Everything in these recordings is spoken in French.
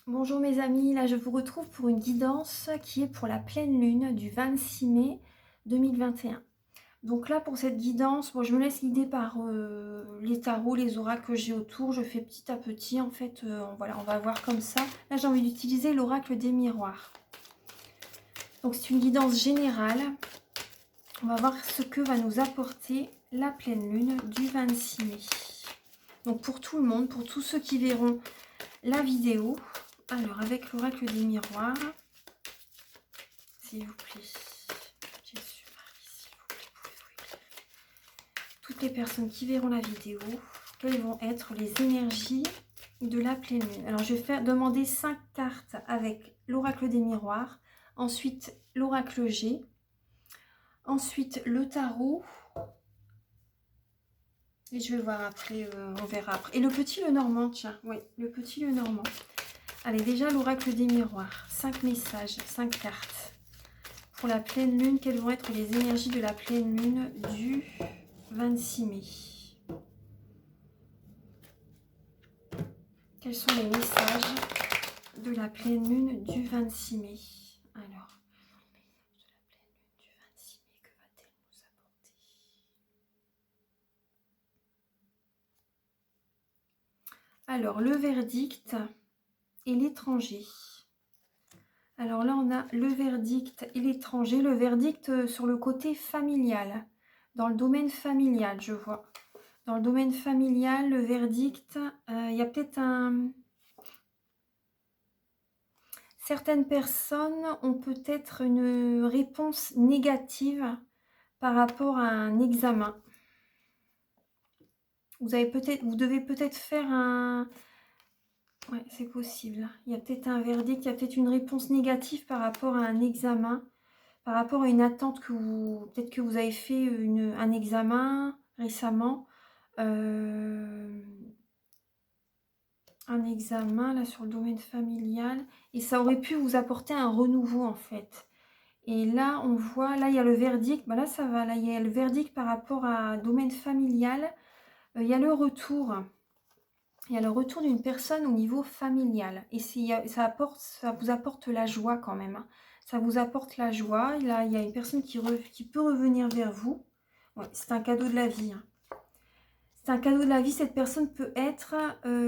Bonjour mes amis, là je vous retrouve pour une guidance qui est pour la pleine lune du 26 mai 2021. Donc là pour cette guidance, moi je me laisse guider par les tarots, les oracles que j'ai autour. Je fais petit à petit en fait, voilà, on va voir comme ça. Là j'ai envie d'utiliser l'oracle des miroirs. Donc c'est une guidance générale. On va voir ce que va nous apporter la pleine lune du 26 mai. Donc pour tout le monde, pour tous ceux qui verront la vidéo. Alors, avec l'oracle des miroirs, s'il vous plaît, Jésus, Marie, s'il vous plaît, pouvez-vous éclairer toutes les personnes qui verront la vidéo, quelles vont être les énergies de la pleine lune. Alors, je vais faire demander 5 cartes avec l'oracle des miroirs, ensuite l'oracle G, ensuite le tarot, et je vais voir après, on verra après. Et le petit le normand, tiens, oui, le petit le normand. Allez, déjà l'oracle des miroirs, 5 messages, 5 cartes. Pour la pleine lune, quelles vont être les énergies de la pleine lune du 26 mai? Quels sont les messages de la pleine lune du 26 mai? Alors, de la pleine lune du 26 mai, que va-t-elle nous apporter? Alors, le verdict et l'étranger. Alors là, on a le verdict et l'étranger. Le verdict sur le côté familial, dans le domaine familial, je vois. Dans le domaine familial, le verdict, il y a peut-être un... Certaines personnes ont peut-être une réponse négative par rapport à un examen. Vous devez peut-être faire un... Ouais, c'est possible. Il y a peut-être un verdict, il y a peut-être une réponse négative par rapport à un examen, par rapport à une attente que vous... Peut-être que vous avez fait un examen récemment. Un examen là sur le domaine familial et ça aurait pu vous apporter un renouveau en fait. Et là on voit, là il y a le verdict, bah là ça va, là il y a le verdict par rapport à domaine familial. Il y a le retour, il y a le retour d'une personne au niveau familial et ça vous apporte la joie quand même, hein. Ça vous apporte la joie. Et là il y a une personne qui peut revenir vers vous. Ouais, c'est un cadeau de la vie, hein. C'est un cadeau de la vie. Cette personne peut être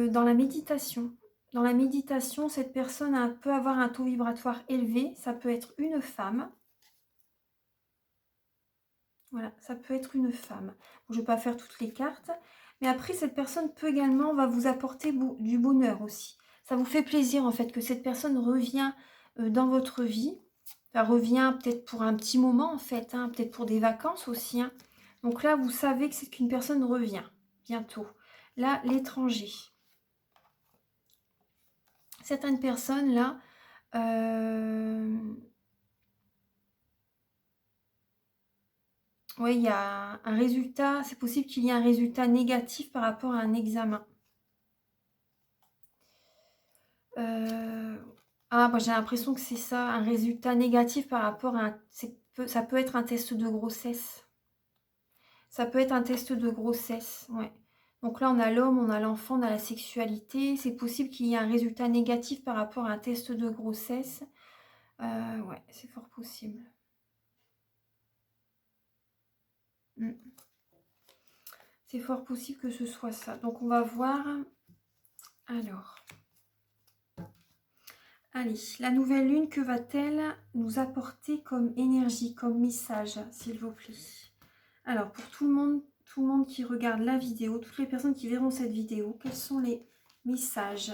dans la méditation. Dans la méditation, cette personne peut avoir un taux vibratoire élevé. Ça peut être une femme. Voilà, ça peut être une femme. Bon, je ne vais pas faire toutes les cartes. Mais après, cette personne peut également va vous apporter du bonheur aussi. Ça vous fait plaisir en fait que cette personne revient dans votre vie. Ça revient peut-être pour un petit moment en fait, hein, peut-être pour des vacances aussi, hein. Donc là, vous savez que c'est qu'une personne revient bientôt. Là, l'étranger. Certaines personnes, là, ouais, il y a un résultat. C'est possible qu'il y ait un résultat négatif par rapport à un examen. Ah, moi j'ai l'impression que c'est ça, un résultat négatif par rapport à ça peut être un test de grossesse. Ça peut être un test de grossesse, ouais. Donc là, on a l'homme, on a l'enfant, on a la sexualité. C'est possible qu'il y ait un résultat négatif par rapport à un test de grossesse. Ouais, c'est fort possible. C'est fort possible que ce soit ça. Donc, on va voir. Alors. Allez, la nouvelle lune, que va-t-elle nous apporter comme énergie, comme message, s'il vous plaît? Alors, pour tout le monde qui regarde la vidéo, toutes les personnes qui verront cette vidéo, quels sont les messages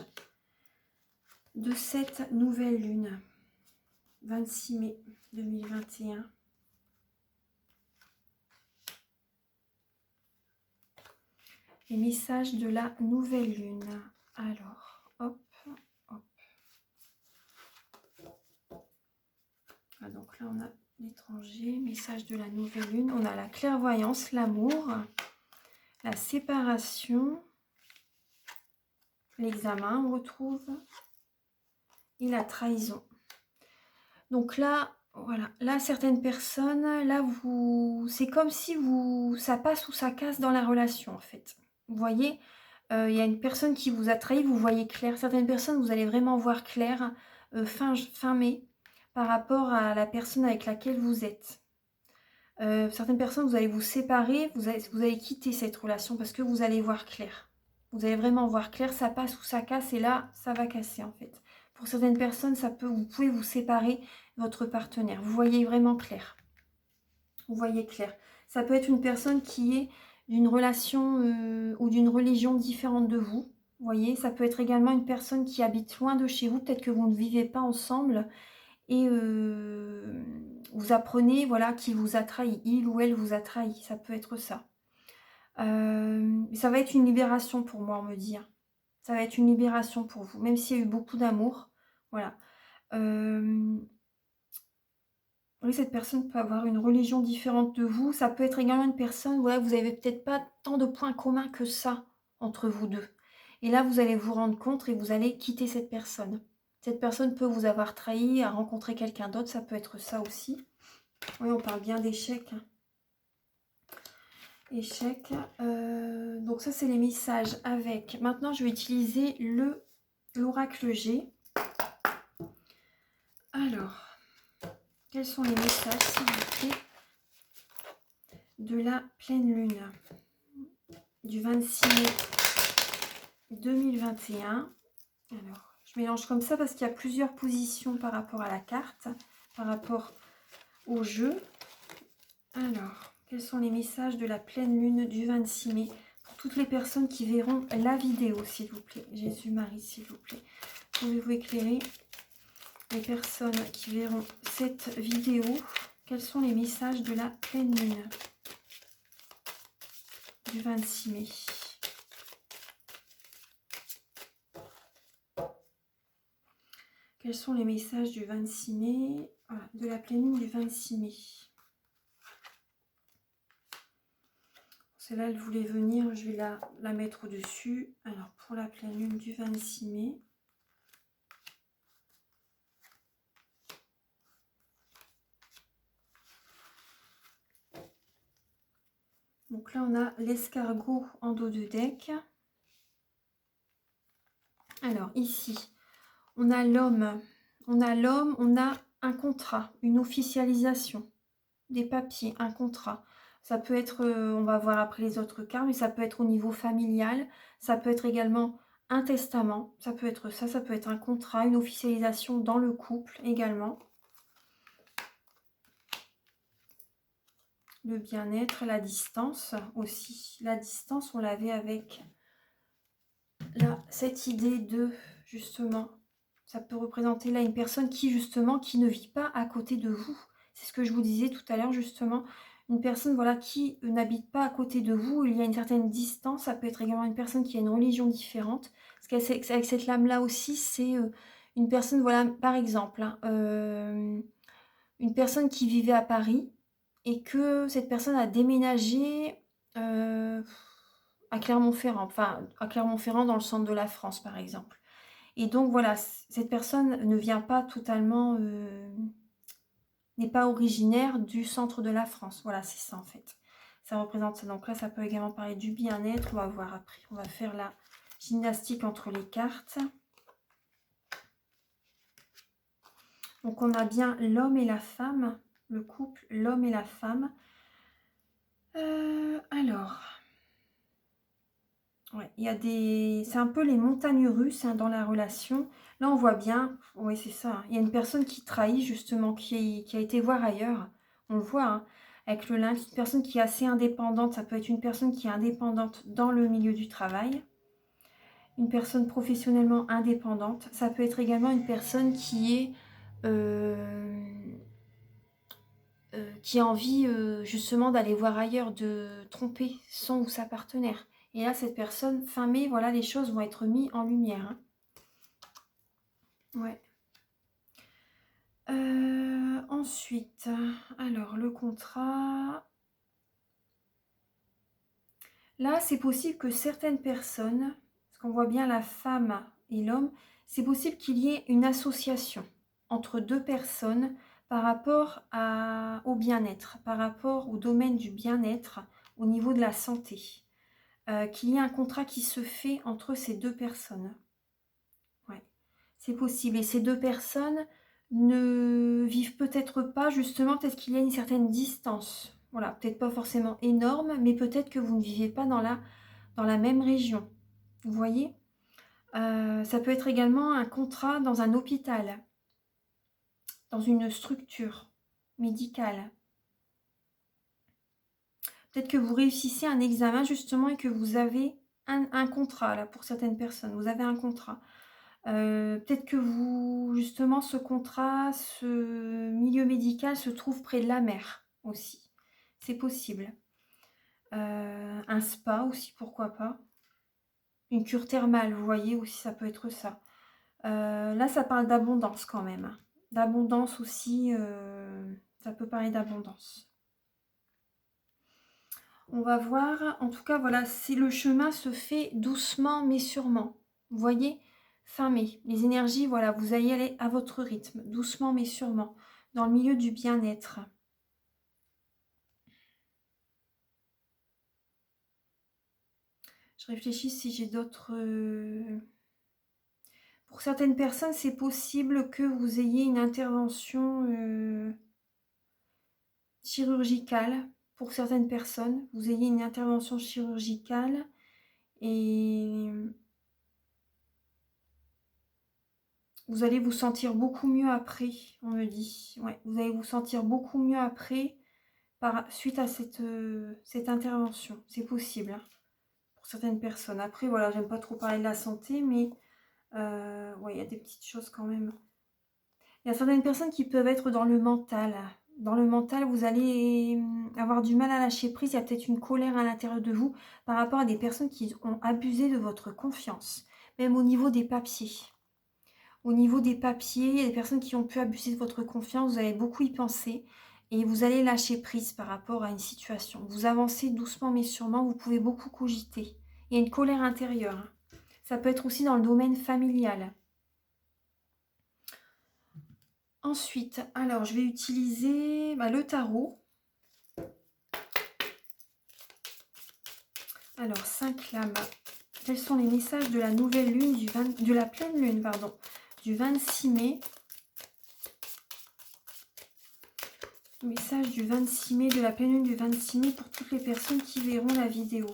de cette nouvelle lune, 26 mai 2021? Les messages de la nouvelle lune. Alors, hop, hop. Ah, donc là, on a l'étranger, message de la nouvelle lune. On a la clairvoyance, l'amour, la séparation, l'examen, on retrouve, et la trahison. Donc là, voilà, là, certaines personnes, là, c'est comme si ça passe ou ça casse dans la relation, en fait. Vous voyez, Il y a une personne qui vous a trahi, vous voyez clair. Certaines personnes, vous allez vraiment voir clair fin mai par rapport à la personne avec laquelle vous êtes. Certaines personnes, vous allez vous séparer, vous allez quitter cette relation parce que vous allez voir clair. Vous allez vraiment voir clair, ça passe ou ça casse et là, ça va casser en fait. Pour certaines personnes, vous pouvez vous séparer de votre partenaire. Vous voyez vraiment clair. Vous voyez clair. Ça peut être une personne qui est d'une relation ou d'une religion différente de vous. Vous voyez, ça peut être également une personne qui habite loin de chez vous. Peut-être que vous ne vivez pas ensemble et vous apprenez voilà, qu'il vous a trahi. Il ou elle vous a trahi. Ça peut être ça. Ça va être une libération pour moi, on me dit. Hein. Ça va être une libération pour vous, même s'il y a eu beaucoup d'amour. Voilà. Oui, cette personne peut avoir une religion différente de vous. Ça peut être également une personne, ouais, vous n'avez peut-être pas tant de points communs que ça entre vous deux. Et là, vous allez vous rendre compte et vous allez quitter cette personne. Cette personne peut vous avoir trahi, à rencontrer quelqu'un d'autre, ça peut être ça aussi. Oui, on parle bien d'échec. Échec. Donc ça, c'est les messages avec. Maintenant, je vais utiliser l'oracle G. Alors, quels sont les messages, s'il vous plaît, de la pleine lune du 26 mai 2021. Alors, je mélange comme ça parce qu'il y a plusieurs positions par rapport à la carte, par rapport au jeu. Alors, quels sont les messages de la pleine lune du 26 mai pour toutes les personnes qui verront la vidéo, s'il vous plaît. Jésus-Marie, s'il vous plaît. Pouvez-vous éclairer les personnes qui verront cette vidéo? Quels sont les messages de la pleine lune du 26 mai? Quels sont les messages du 26 mai, voilà, de la pleine lune du 26 mai? Celle-là, elle voulait venir, je vais la mettre au-dessus. Alors, pour la pleine lune du 26 mai. Donc là, on a l'escargot en dos de deck. Alors, ici, on a l'homme. On a un contrat, une officialisation, des papiers, un contrat. Ça peut être, on va voir après les autres cartes, mais ça peut être au niveau familial. Ça peut être également un testament. Ça peut être ça, ça peut être un contrat, une officialisation dans le couple également. Le bien-être, la distance aussi. La distance, on l'avait avec là, cette idée de, justement, ça peut représenter là une personne qui, justement, qui ne vit pas à côté de vous. C'est ce que je vous disais tout à l'heure, justement. Une personne, voilà, qui n'habite pas à côté de vous. Il y a une certaine distance. Ça peut être également une personne qui a une religion différente. Parce qu'avec cette lame-là aussi, c'est une personne, voilà, par exemple, hein, une personne qui vivait à Paris et que cette personne a déménagé à Clermont-Ferrand, enfin à Clermont-Ferrand dans le centre de la France par exemple. Et donc voilà, cette personne ne vient pas totalement, n'est pas originaire du centre de la France. Voilà, c'est ça en fait. Ça représente ça. Donc là, ça peut également parler du bien-être. On va voir après. On va faire la gymnastique entre les cartes. Donc on a bien l'homme et la femme, le couple, l'homme et la femme. Alors, ouais, il y a des, c'est un peu les montagnes russes hein, dans la relation. Là, on voit bien, oui, c'est ça. Hein. Il y a une personne qui trahit justement, qui a été voir ailleurs. On le voit hein, avec le lynx, une personne qui est assez indépendante. Ça peut être une personne qui est indépendante dans le milieu du travail. Une personne professionnellement indépendante. Ça peut être également une personne qui a envie justement d'aller voir ailleurs, de tromper son ou sa partenaire. Et là, cette personne, fin mai, voilà, les choses vont être mises en lumière. Hein. Ouais. Ensuite, alors, le contrat. Là, c'est possible que certaines personnes, parce qu'on voit bien la femme et l'homme, c'est possible qu'il y ait une association entre deux personnes par rapport au bien-être, par rapport au domaine du bien-être au niveau de la santé. qu'il y ait un contrat qui se fait entre ces deux personnes. Ouais, c'est possible. Et ces deux personnes ne vivent peut-être pas, justement, peut-être qu'il y a une certaine distance. Voilà, peut-être pas forcément énorme, mais peut-être que vous ne vivez pas dans la même région. Vous voyez? Ça peut être également un contrat dans un hôpital, dans une structure médicale. Peut-être que vous réussissez un examen justement et que vous avez un contrat là pour certaines personnes. Vous avez un contrat. Peut-être que vous, justement, ce contrat, ce milieu médical se trouve près de la mer aussi. C'est possible. Un spa aussi, pourquoi pas. Une cure thermale, vous voyez aussi, ça peut être ça. Là, ça parle d'abondance quand même, hein. D'abondance aussi, ça peut parler d'abondance. On va voir, en tout cas, voilà, si le chemin se fait doucement mais sûrement. Vous voyez, fin mai, les énergies, voilà, vous allez aller à votre rythme, doucement mais sûrement, dans le milieu du bien-être. Je réfléchis si j'ai d'autres... Pour certaines personnes, c'est possible que vous ayez une intervention chirurgicale. Pour certaines personnes, vous ayez une intervention chirurgicale et vous allez vous sentir beaucoup mieux après, on me dit. Ouais, vous allez vous sentir beaucoup mieux après suite à cette intervention. C'est possible, hein, pour certaines personnes. Après, voilà, j'aime pas trop parler de la santé, mais ouais, il y a des petites choses quand même. Il y a certaines personnes qui peuvent être dans le mental. Dans le mental, vous allez avoir du mal à lâcher prise. Il y a peut-être une colère à l'intérieur de vous par rapport à des personnes qui ont abusé de votre confiance. Même au niveau des papiers. Au niveau des papiers, il y a des personnes qui ont pu abuser de votre confiance. Vous allez beaucoup y penser. Et vous allez lâcher prise par rapport à une situation. Vous avancez doucement mais sûrement. Vous pouvez beaucoup cogiter. Il y a une colère intérieure, hein. Ça peut être aussi dans le domaine familial. Ensuite, alors je vais utiliser le tarot. Alors, 5 lames. Quels sont les messages de la nouvelle lune, de la pleine lune, pardon, du 26 mai. Message du 26 mai, de la pleine lune du 26 mai pour toutes les personnes qui verront la vidéo.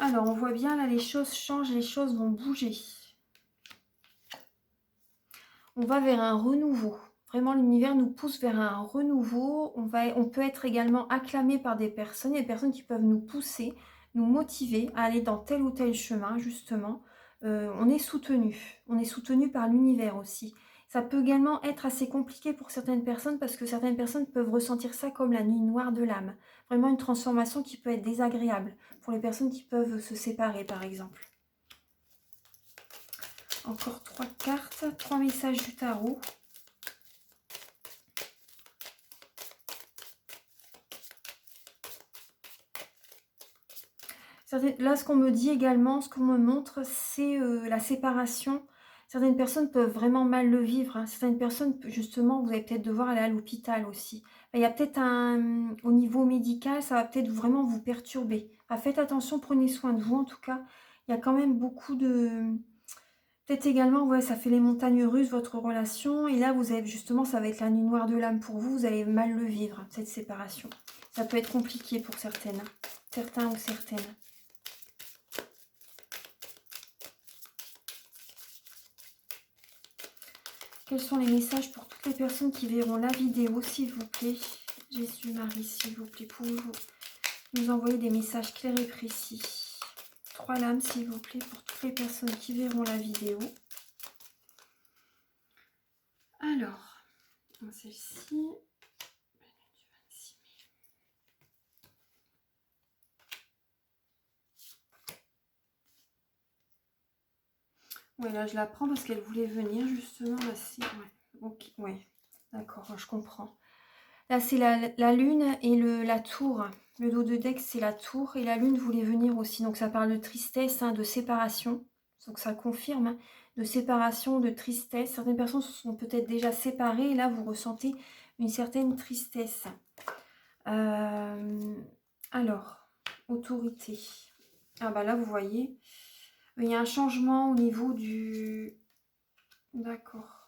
Alors, on voit bien là, les choses changent, les choses vont bouger. On va vers un renouveau. Vraiment, l'univers nous pousse vers un renouveau. On peut être également acclamé par des personnes. Il y a des personnes qui peuvent nous pousser, nous motiver à aller dans tel ou tel chemin, justement. On est soutenu. On est soutenu par l'univers aussi. Ça peut également être assez compliqué pour certaines personnes parce que certaines personnes peuvent ressentir ça comme la nuit noire de l'âme. Vraiment une transformation qui peut être désagréable pour les personnes qui peuvent se séparer, par exemple. Encore 3 cartes, 3 messages du tarot. Là, ce qu'on me dit également, ce qu'on me montre, c'est la séparation. Certaines personnes peuvent vraiment mal le vivre, hein. Certaines personnes, justement, vous allez peut-être devoir aller à l'hôpital aussi. Il y a peut-être au niveau médical, ça va peut-être vraiment vous perturber. Faites attention, prenez soin de vous en tout cas. Il y a quand même beaucoup de... Peut-être également, ouais, ça fait les montagnes russes, votre relation. Et là, vous avez justement, ça va être la nuit noire de l'âme pour vous. Vous allez mal le vivre, cette séparation. Ça peut être compliqué pour certaines, certains ou certaines. Quels sont les messages pour toutes les personnes qui verront la vidéo, s'il vous plaît? Jésus, Marie, s'il vous plaît, pouvez-vous nous envoyer des messages clairs et précis? 3 lames, s'il vous plaît, pour toutes les personnes qui verront la vidéo. Alors, celle-ci. Ouais, là, je la prends parce qu'elle voulait venir, justement. Là, c'est... Ouais, ok, ouais. D'accord, je comprends. Là, c'est la lune et la tour. Le dos de deck, c'est la tour. Et la lune voulait venir aussi. Donc, ça parle de tristesse, hein, de séparation. Donc, ça confirme, hein, de séparation, de tristesse. Certaines personnes se sont peut-être déjà séparées. Et là, vous ressentez une certaine tristesse. Alors, autorité. Ah bah là, vous voyez, il y a un changement au niveau du... D'accord.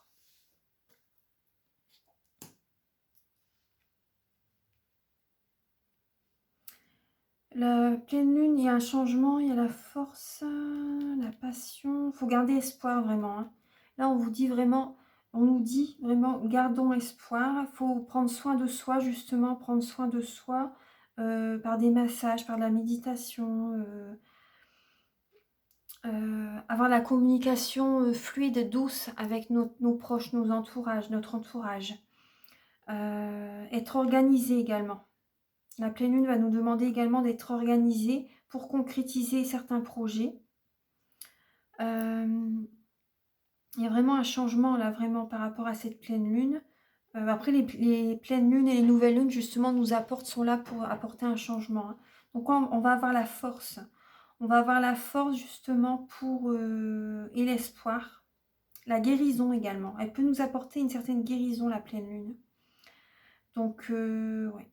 La pleine lune, il y a un changement, il y a la force, la passion. Il faut garder espoir vraiment, hein. Là, on vous dit vraiment, on nous dit vraiment, gardons espoir. Il faut prendre soin de soi, justement, prendre soin de soi par des massages, par de la méditation, avoir la communication fluide, douce avec nos proches, nos entourages, notre entourage. Être organisé également. La pleine lune va nous demander également d'être organisé pour concrétiser certains projets. Il y a vraiment un changement là, vraiment par rapport à cette pleine lune. Après, les pleines lunes et les nouvelles lunes, justement, sont là pour apporter un changement, hein. Donc, on va avoir la force. On va avoir la force, justement, et l'espoir. La guérison également. Elle peut nous apporter une certaine guérison, la pleine lune. Donc, ouais.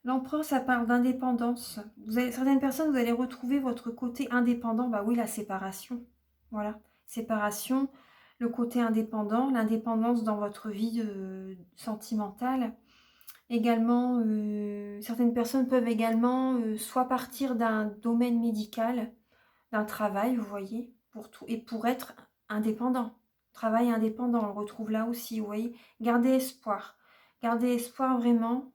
L'empereur, ça parle d'indépendance. Certaines personnes, vous allez retrouver votre côté indépendant. Bah oui, la séparation. Voilà, séparation, le côté indépendant, l'indépendance dans votre vie sentimentale. Également, certaines personnes peuvent également soit partir d'un domaine médical, d'un travail, vous voyez, pour être indépendant. Travail indépendant, on le retrouve là aussi, vous voyez. Gardez espoir. Gardez espoir vraiment.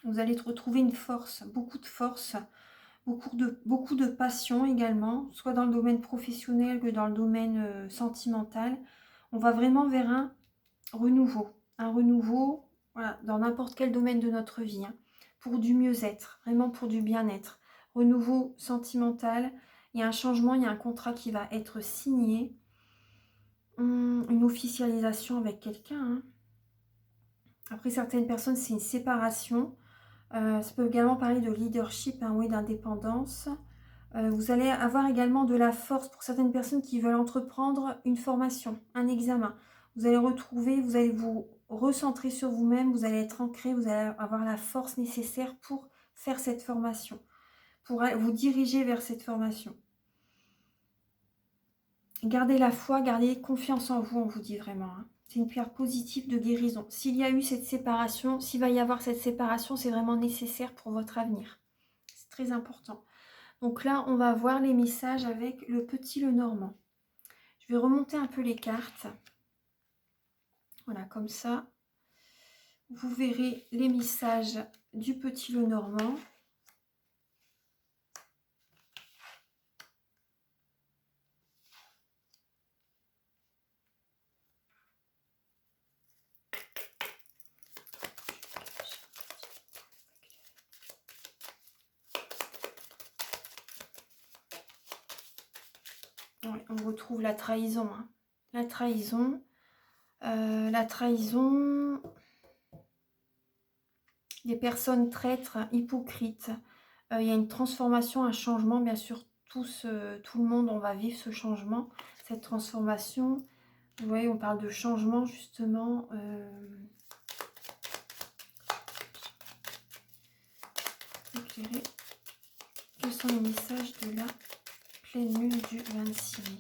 Vous allez retrouver une force, beaucoup de passion également, soit dans le domaine professionnel que dans le domaine sentimental. On va vraiment vers un renouveau, voilà, dans n'importe quel domaine de notre vie, hein, pour du mieux-être, vraiment pour du bien-être. Renouveau sentimental, il y a un changement, il y a un contrat qui va être signé, une officialisation avec quelqu'un, hein. Après, certaines personnes, c'est une séparation. Ça peut également parler de leadership, hein, oui, d'indépendance. Vous allez avoir également de la force pour certaines personnes qui veulent entreprendre une formation, un examen. Vous allez vous recentrer sur vous-même, vous allez être ancré, vous allez avoir la force nécessaire pour faire cette formation, pour vous diriger vers cette formation. Gardez la foi, gardez confiance en vous, on vous dit vraiment, hein. C'est une pierre positive de guérison. S'il y a eu cette séparation, s'il va y avoir cette séparation, c'est vraiment nécessaire pour votre avenir. C'est très important. Donc là, on va voir les messages avec le petit Lenormand. Je vais remonter un peu les cartes. Voilà, comme ça, vous verrez les messages du petit Lenormand. Ouais, on retrouve la trahison, hein. La trahison. Des personnes traîtres, hypocrites. Il y a une transformation, un changement, bien sûr, tout le monde, on va vivre ce changement, cette transformation. Vous voyez, on parle de changement, justement. Éclairer. Quels sont les messages de la pleine lune du 26 mai?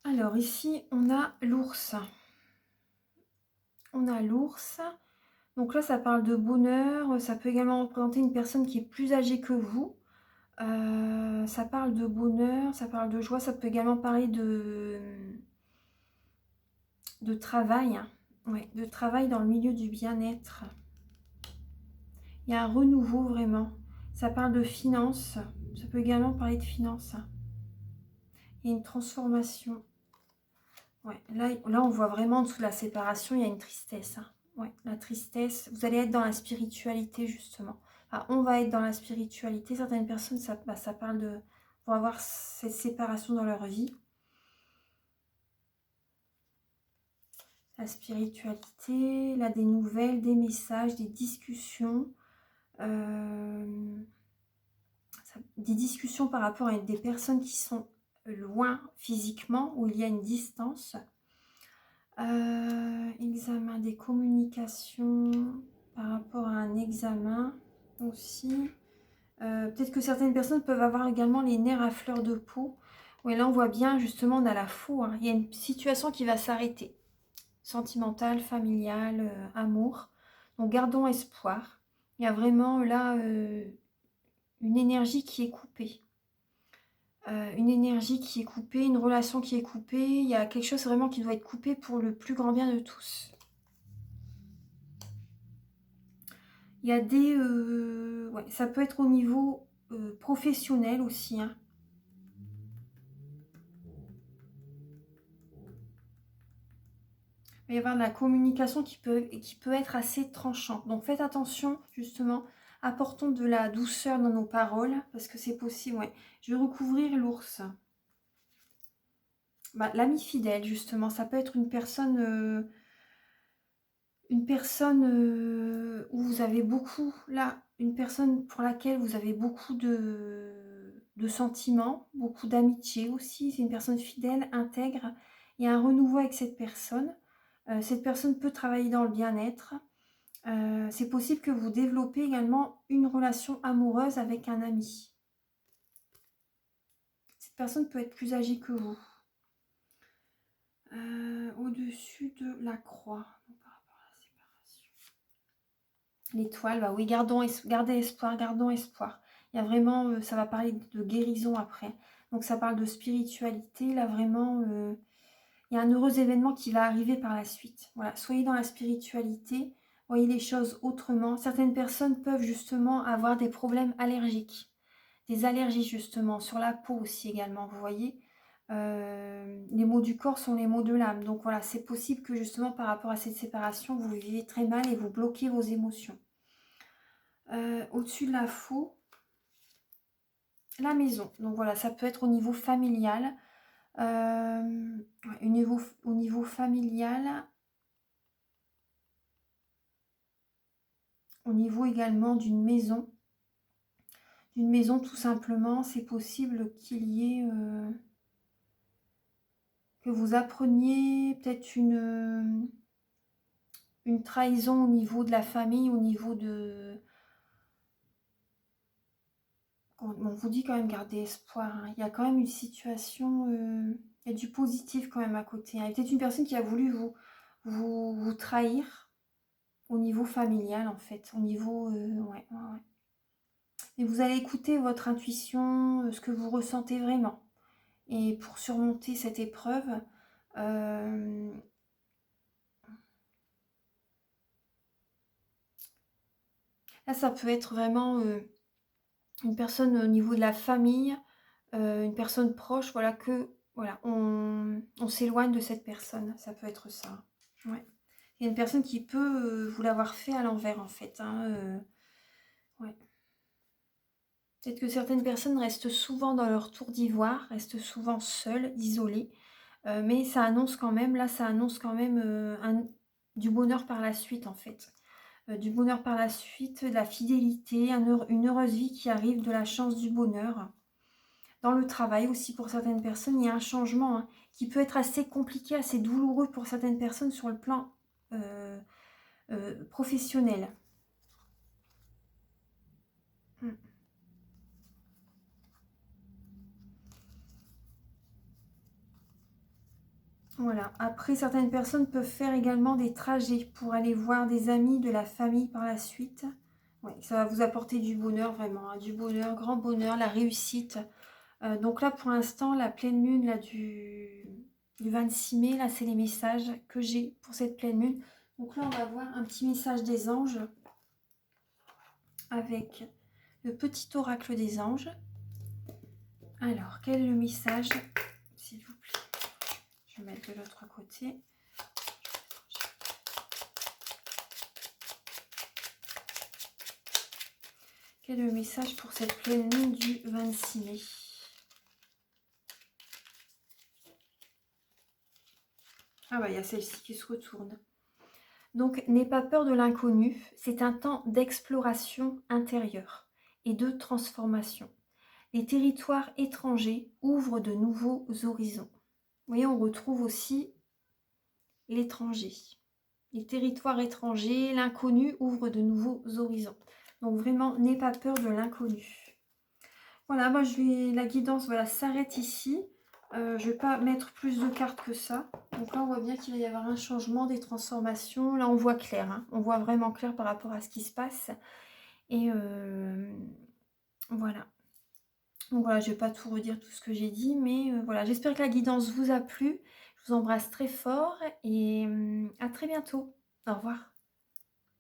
Alors ici, on a l'ours. On a l'ours. Donc là, ça parle de bonheur. Ça peut également représenter une personne qui est plus âgée que vous. Ça parle de bonheur, ça parle de joie. Ça peut également parler de travail. Ouais, de travail dans le milieu du bien-être. Il y a un renouveau vraiment. Ça parle de finances. Ça peut également parler de finances. Il y a une transformation. Ouais, là on voit vraiment en dessous de la séparation, il y a une tristesse, hein. Ouais, la tristesse. Vous allez être dans la spiritualité, justement. Enfin, on va être dans la spiritualité. Certaines personnes, ça parle de... vont avoir cette séparation dans leur vie. La spiritualité, là, des nouvelles, des messages, des discussions. Des discussions par rapport à des personnes qui sont loin physiquement, où il y a une distance. Examen des communications par rapport à un examen aussi. Peut-être que certaines personnes peuvent avoir également les nerfs à fleur de peau. Oui, là on voit bien justement on a la faux. Hein. Il y a une situation qui va s'arrêter. Sentimentale, familiale, amour. Donc gardons espoir. Il y a vraiment là une énergie qui est coupée. Une énergie qui est coupée, une relation qui est coupée. Il y a quelque chose vraiment qui doit être coupé pour le plus grand bien de tous. Il y a des... ouais, ça peut être au niveau professionnel aussi. Hein. Il va y avoir de la communication qui peut être assez tranchante. Donc faites attention, justement. Apportons de la douceur dans nos paroles, parce que c'est possible. Ouais. Je vais recouvrir l'ours. Bah, l'ami fidèle, justement. Ça peut être une personne... où vous avez beaucoup, là, une personne pour laquelle vous avez beaucoup de sentiments, beaucoup d'amitié aussi. C'est une personne fidèle, intègre. Il y a un renouveau avec cette personne. Cette personne peut travailler dans le bien-être. C'est possible que vous développez également une relation amoureuse avec un ami. Cette personne peut être plus âgée que vous. Au-dessus de la croix. L'étoile, bah oui, gardez espoir, gardons espoir. Il y a vraiment, ça va parler de guérison après. Donc ça parle de spiritualité, là vraiment, il y a un heureux événement qui va arriver par la suite. Voilà, soyez dans la spiritualité, voyez les choses autrement. Certaines personnes peuvent justement avoir des problèmes allergiques, des allergies justement, sur la peau aussi également, vous voyez. Les maux du corps sont les maux de l'âme. Donc voilà, c'est possible que justement par rapport à cette séparation, vous vivez très mal et vous bloquez vos émotions. Au-dessus de la faux, la maison. Donc voilà, ça peut être au niveau familial. Au niveau familial. Au niveau également d'une maison. D'une maison tout simplement, c'est possible qu'il y ait... que vous appreniez peut-être une trahison au niveau de la famille, au niveau de... On vous dit quand même garder espoir. Hein. Il y a quand même une situation... il y a du positif quand même à côté. Hein. Il y a peut-être une personne qui a voulu vous trahir au niveau familial en fait. Au niveau... ouais. Et vous allez écouter votre intuition, ce que vous ressentez vraiment. Et pour surmonter cette épreuve... là, ça peut être vraiment... une personne au niveau de la famille, une personne proche, voilà, on s'éloigne de cette personne, ça peut être ça. Ouais. Il y a une personne qui peut vous l'avoir fait à l'envers en fait. Hein, ouais. Peut-être que certaines personnes restent souvent dans leur tour d'ivoire, restent souvent seules, isolées, mais ça annonce quand même, là ça annonce quand même du bonheur par la suite en fait. Du bonheur par la suite, de la fidélité, une heureuse vie qui arrive, de la chance, du bonheur. Dans le travail aussi, pour certaines personnes, il y a un changement hein, qui peut être assez compliqué, assez douloureux pour certaines personnes sur le plan professionnel. Mm. Voilà. Après, certaines personnes peuvent faire également des trajets pour aller voir des amis, de la famille par la suite. Ouais, ça va vous apporter du bonheur vraiment, hein, du bonheur, grand bonheur, la réussite. Donc là, pour l'instant, la pleine lune là, du 26 mai, là, c'est les messages que j'ai pour cette pleine lune. Donc là, on va voir un petit message des anges avec le petit oracle des anges. Alors, quel est le message, s'il vous plaît? Je vais mettre de l'autre côté. Quel est le message pour cette pleine lune du 26 mai? Ah bah, il y a celle-ci qui se retourne. Donc, n'aie pas peur de l'inconnu. C'est un temps d'exploration intérieure et de transformation. Les territoires étrangers ouvrent de nouveaux horizons. Vous voyez, on retrouve aussi l'étranger. Les territoires étrangers, l'inconnu ouvre de nouveaux horizons. Donc vraiment, n'aie pas peur de l'inconnu. Voilà, moi la guidance voilà, s'arrête ici. Je ne vais pas mettre plus de cartes que ça. Donc là, on voit bien qu'il va y avoir un changement, des transformations. Là, on voit clair. Hein. On voit vraiment clair par rapport à ce qui se passe. Et voilà. Donc voilà, je ne vais pas tout redire tout ce que j'ai dit. Mais voilà, j'espère que la guidance vous a plu. Je vous embrasse très fort et à très bientôt. Au revoir.